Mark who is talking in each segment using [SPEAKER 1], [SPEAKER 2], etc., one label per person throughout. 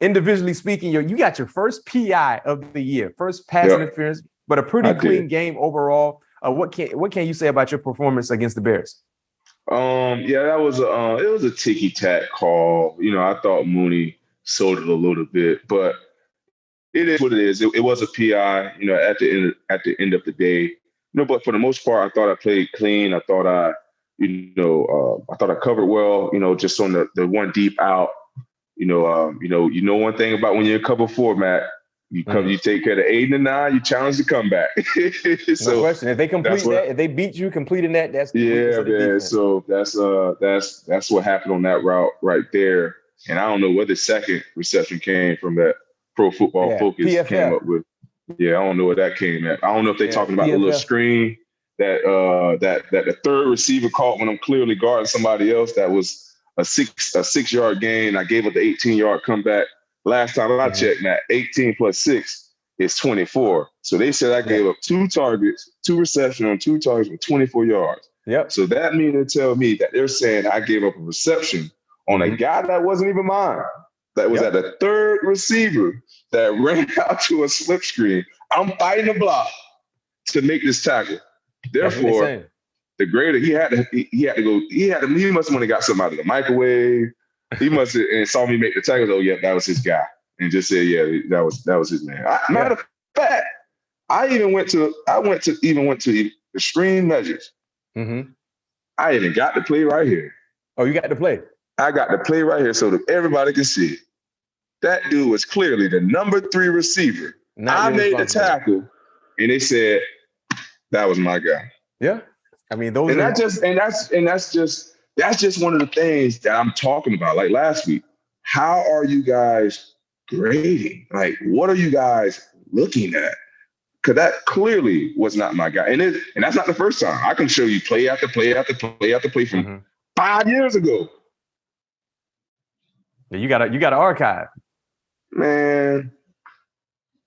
[SPEAKER 1] individually speaking, you got your first PI of the year, first pass interference, but a pretty clean game overall. What can you say about your performance against the Bears?
[SPEAKER 2] That was it was a ticky-tack call. I thought Mooney sold it a little bit, but it is what it is. It was a PI, at the end of the day. But for the most part, I thought I played clean. I thought I covered well, just on the one deep out. One thing about when you're in cover 4, Matt, you take care of the 8 and the 9, you challenge the comeback.
[SPEAKER 1] No question. If they complete that, if they beat you completing that, that's
[SPEAKER 2] man. So that's what happened on that route right there. And I don't know where the second reception came from that Pro Football Focus
[SPEAKER 1] PFF.
[SPEAKER 2] came up with. Yeah, I don't know where that came at. I don't know if they're talking about the little screen that the third receiver caught when I'm clearly guarding somebody else. That was a 6-yard gain. I gave up the 18-yard comeback. Last time I checked, Matt, 18 plus 6 is 24. So they said I gave up 2 targets, 2 receptions on 2 targets with 24 yards.
[SPEAKER 1] Yep.
[SPEAKER 2] So that means to tell me that they're saying I gave up a reception on a guy that wasn't even mine. That was at the third receiver that ran out to a slip screen. I'm fighting the block to make this tackle. Therefore, the grader, he must have got something out of the microwave. He must have and saw me make the tackle. Oh, yeah, that was his guy. And just said, yeah, that was his man. Matter of fact, I went to extreme measures.
[SPEAKER 1] Mm-hmm.
[SPEAKER 2] I even got to play right here.
[SPEAKER 1] Oh, you got to play?
[SPEAKER 2] I got to play right here so that everybody can see. That dude was clearly the number 3 receiver. I made the tackle, and they said that was my guy.
[SPEAKER 1] Yeah, I mean
[SPEAKER 2] that's just one of the things that I'm talking about. Like last week, how are you guys grading? Like, what are you guys looking at? Because that clearly was not my guy, and that's not the first time. I can show you play after play after play after play from 5 years ago.
[SPEAKER 1] Yeah, you got an archive.
[SPEAKER 2] Man,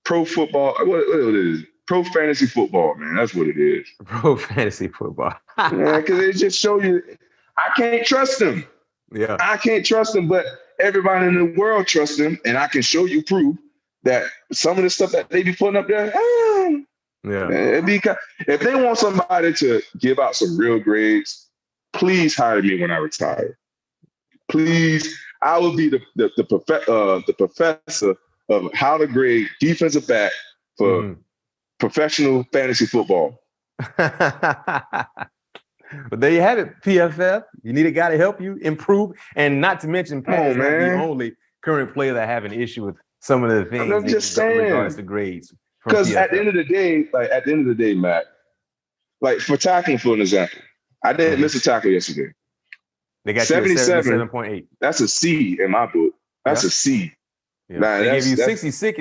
[SPEAKER 2] pro football, what it is? Pro fantasy football, man. That's what it is.
[SPEAKER 1] Pro fantasy football.
[SPEAKER 2] Yeah, because it just show you, I can't trust them.
[SPEAKER 1] Yeah.
[SPEAKER 2] I can't trust them, but everybody in the world trusts them, and I can show you proof that some of the stuff that they be putting up there, if they want somebody to give out some real grades, please hire me when I retire. Please. I will be the professor of how to grade defensive back for professional fantasy football.
[SPEAKER 1] But there you have it, PFF. You need a guy to help you improve, and not to mention Pat is not the only current player that have an issue with some of the things.
[SPEAKER 2] I'm just saying,
[SPEAKER 1] in regards to grades.
[SPEAKER 2] Because at the end of the day, Matt, like for tackling, for an example, I didn't miss a tackle yesterday.
[SPEAKER 1] They got 77.8.
[SPEAKER 2] That's a C in my book. That's a C.
[SPEAKER 1] Yeah. Man, they gave you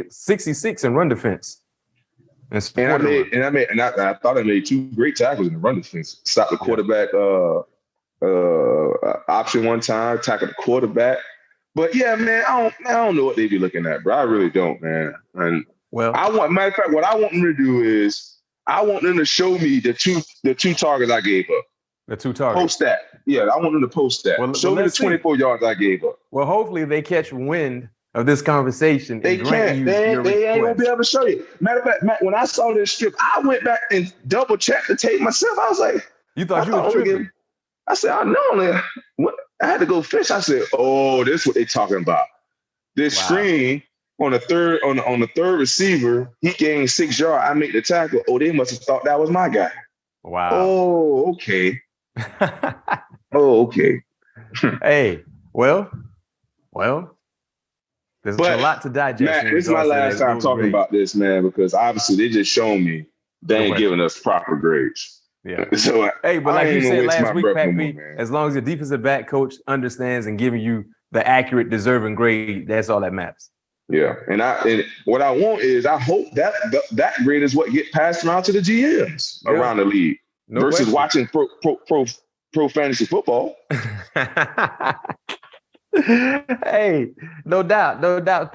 [SPEAKER 1] 66 in run defense.
[SPEAKER 2] And I thought I made 2 great tackles in the run defense. Stopped the quarterback option one time, tackled the quarterback. But yeah, man, I don't know what they be looking at, bro. I really don't, man. And matter of fact, what I want them to do is I want them to show me the two targets I gave up.
[SPEAKER 1] The 2 targets.
[SPEAKER 2] Post that. Yeah, I want them to post that. Show me the 24 yards I gave up.
[SPEAKER 1] Well, hopefully they catch wind of this conversation.
[SPEAKER 2] They can't. They ain't going to be able to show you. Matter of fact, Matt, when I saw this strip, I went back and double-checked the tape myself. I was like...
[SPEAKER 1] You thought you were tripping?
[SPEAKER 2] I said, I know, man. I had to go fish. I said, oh, this is what they talking about. This screen on the third receiver, he gained 6 yards. I made the tackle. Oh, they must have thought that was my guy.
[SPEAKER 1] Wow.
[SPEAKER 2] Oh, okay. Okay.
[SPEAKER 1] Hey, well, there's a lot to digest.
[SPEAKER 2] Matt, this is my last time talking about this, man, because obviously they just shown me they ain't giving us proper grades.
[SPEAKER 1] Yeah.
[SPEAKER 2] So
[SPEAKER 1] but like you said last week, Pat B, as long as your defensive back coach understands and giving you the accurate, deserving grade, that's all that matters.
[SPEAKER 2] Yeah, and what I want is I hope that grade is what get passed around to the GMs around the league versus watching pro fantasy football.
[SPEAKER 1] Hey, no doubt.